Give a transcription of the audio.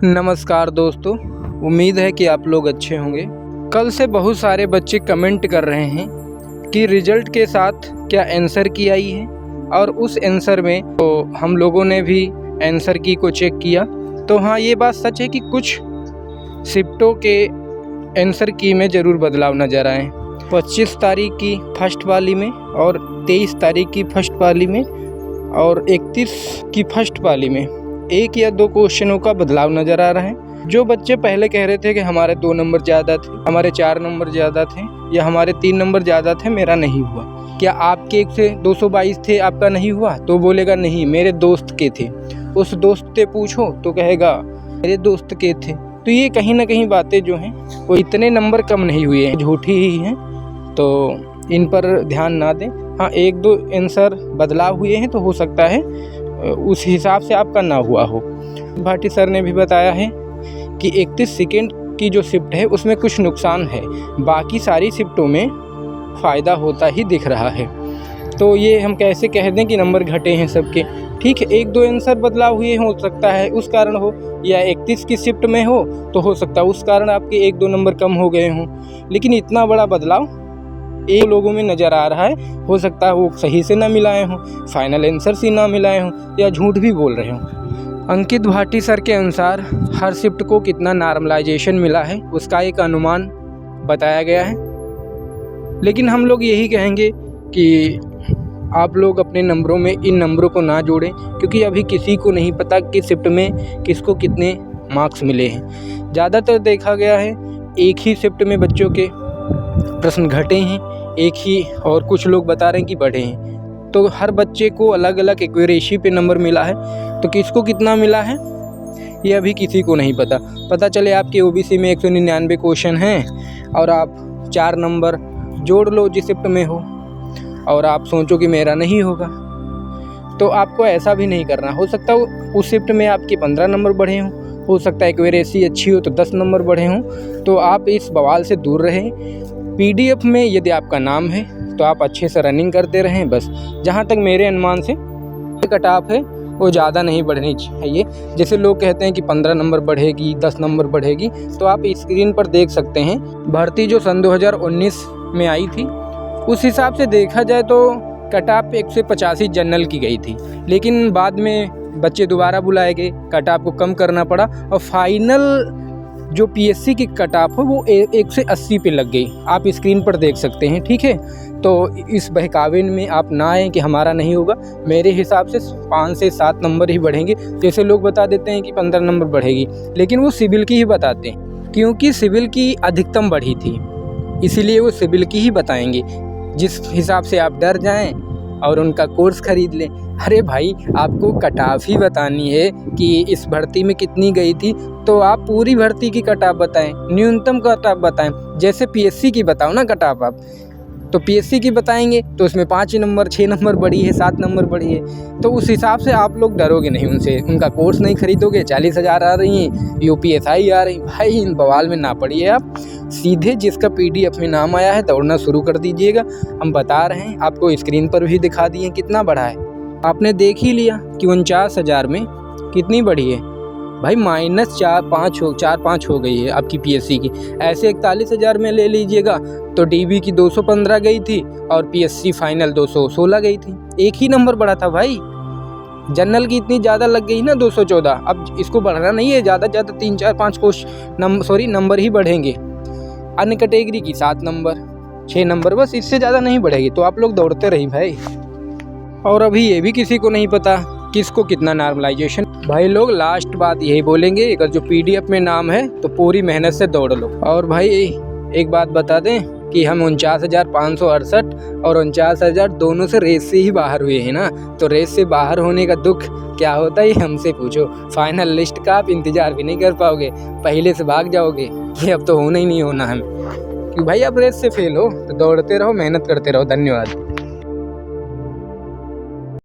नमस्कार दोस्तों, उम्मीद है कि आप लोग अच्छे होंगे। कल से बहुत सारे बच्चे कमेंट कर रहे हैं कि रिजल्ट के साथ क्या आंसर की आई है, और उस आंसर में तो हम लोगों ने भी आंसर की को चेक किया तो हाँ, ये बात सच है कि कुछ शिफ्टों के आंसर की में ज़रूर बदलाव नज़र आए। 25 तारीख की फर्स्ट वाली में और 23 तारीख की फर्स्ट वाली में और 31 की फर्स्ट वाली में 1 या 2 क्वेश्चनों का बदलाव नज़र आ रहा है। जो बच्चे पहले कह रहे थे कि हमारे 2 नंबर ज़्यादा थे, हमारे 4 नंबर ज़्यादा थे या हमारे 3 नंबर ज़्यादा थे, मेरा नहीं हुआ। क्या आपके 1 से 222 थे, आपका नहीं हुआ? तो बोलेगा नहीं, मेरे दोस्त के थे। उस दोस्त से पूछो तो कहेगा मेरे दोस्त के थे। तो ये कहीं ना कहीं बातें जो हैं वो इतने नंबर कम नहीं हुए हैं, झूठी ही हैं, तो इन पर ध्यान ना दें। हाँ, 1-2 आंसर बदलाव हुए हैं तो हो सकता है उस हिसाब से आपका ना हुआ हो। भाटी सर ने भी बताया है कि 31 सेकेंड की जो शिफ्ट है उसमें कुछ नुकसान है, बाकी सारी शिफ्टों में फ़ायदा होता ही दिख रहा है। तो ये हम कैसे कह दें कि नंबर घटे हैं सबके? ठीक है, 1-2 आंसर बदलाव हुए हो सकता है उस कारण हो, या 31 की शिफ्ट में हो तो हो सकता है उस कारण आपके 1-2 नंबर कम हो गए हों। लेकिन इतना बड़ा बदलाव एक लोगों में नज़र आ रहा है। हो सकता है वो सही से ना मिलाए हों, फाइनल आंसर से ना मिलाए हों, या झूठ भी बोल रहे हों। अंकित भाटी सर के अनुसार हर शिफ्ट को कितना नॉर्मलाइजेशन मिला है उसका एक अनुमान बताया गया है। लेकिन हम लोग यही कहेंगे कि आप लोग अपने नंबरों में इन नंबरों को ना जोड़ें, क्योंकि अभी किसी को नहीं पता कि शिफ्ट में किसको कितने मार्क्स मिले हैं। ज़्यादातर देखा गया है एक ही शिफ्ट में बच्चों के प्रश्न घटे हैं, एक ही, और कुछ लोग बता रहे हैं कि बढ़े हैं। तो हर बच्चे को अलग अलग एक्यूरेसी पे नंबर मिला है, तो किसको कितना मिला है ये अभी किसी को नहीं पता। पता चले आपके ओबीसी में 199 क्वेश्चन हैं और आप 4 नंबर जोड़ लो जिस शिफ्ट में हो, और आप सोचो कि मेरा नहीं होगा, तो आपको ऐसा भी नहीं करना। हो सकता है उस शिफ्ट में आपके 15 नंबर बढ़े हों, हो सकता है एक्यूरेसी अच्छी हो तो 10 नंबर बढ़े हों। तो आप इस बवाल से दूर रहें। पीडीएफ में यदि आपका नाम है तो आप अच्छे से रनिंग करते रहें। बस जहाँ तक मेरे अनुमान से कट ऑफ है वो ज़्यादा नहीं बढ़नी चाहिए। जैसे लोग कहते हैं कि 15 नंबर बढ़ेगी, 10 नंबर बढ़ेगी, तो आप स्क्रीन पर देख सकते हैं भर्ती जो सन 2019 में आई थी उस हिसाब से देखा जाए तो कट ऑफ 185 जनरल की गई थी। लेकिन बाद में बच्चे दोबारा बुलाए गए, कट ऑफ को कम करना पड़ा और फाइनल जो पीएससी की कट ऑफ है वो 180 पे लग गई। आप स्क्रीन पर देख सकते हैं, ठीक है। तो इस बहकावे में आप ना आएँ कि हमारा नहीं होगा। मेरे हिसाब से 5 से 7 नंबर ही बढ़ेंगे। जैसे लोग बता देते हैं कि 15 नंबर बढ़ेगी, लेकिन वो सिविल की ही बताते हैं, क्योंकि सिविल की अधिकतम बढ़ी थी, इसीलिए वो सिविल की ही बताएंगे। जिस हिसाब से आप डर जाएं और उनका कोर्स खरीद लें। अरे भाई, आपको कट ऑफ ही बतानी है कि इस भर्ती में कितनी गई थी, तो आप पूरी भर्ती की कट ऑफ बताएं, न्यूनतम कट ऑफ बताएं। जैसे पीएससी की बताओ ना कट ऑफ, आप तो पीएससी की बताएंगे तो उसमें 5 नंबर 6 नंबर बढ़ी है, 7 नंबर बढ़ी है, तो उस हिसाब से आप लोग डरोगे नहीं उनसे, उनका कोर्स नहीं खरीदोगे। 40,000 आ रही हैं, यूपीएसआई आ रही, भाई इन बवाल में ना पड़िए। आप सीधे जिसका पीडीएफ में नाम आया है दौड़ना शुरू कर दीजिएगा। हम बता रहे हैं, आपको स्क्रीन पर भी दिखा दिए कितना बढ़ा है। आपने देख ही लिया कि 49,000 में कितनी बढ़ी है भाई, -4-5 हो गई है आपकी पीएससी की। ऐसे 41,000 में ले लीजिएगा तो डीबी की 215 गई थी और पीएससी फाइनल 216 गई थी। एक ही नंबर बढ़ा था भाई। जनरल की इतनी ज़्यादा लग गई ना 214। अब इसको बढ़ना नहीं है, ज़्यादा 3-4-5 नंबर ही बढ़ेंगे। अन्य कैटेगरी की 7 नंबर 6 नंबर, बस इससे ज़्यादा नहीं बढ़ेगी। तो आप लोग दौड़ते रहिए भाई। और अभी ये भी किसी को नहीं पता किसको कितना नॉर्मलाइजेशन। भाई लोग लास्ट बात यही बोलेंगे, अगर जो पीडीएफ में नाम है तो पूरी मेहनत से दौड़ लो। और भाई एक बात बता दें कि हम 49,568 और 49,000 दोनों से रेस से ही बाहर हुए हैं ना। तो रेस से बाहर होने का दुख क्या होता है ये हमसे पूछो। फाइनल लिस्ट का आप इंतज़ार भी नहीं कर पाओगे, पहले से भाग जाओगे कि अब तो होना ही नहीं होना हमें। कि भाई आप रेस से फेल हो तो दौड़ते रहो, मेहनत करते रहो। धन्यवाद।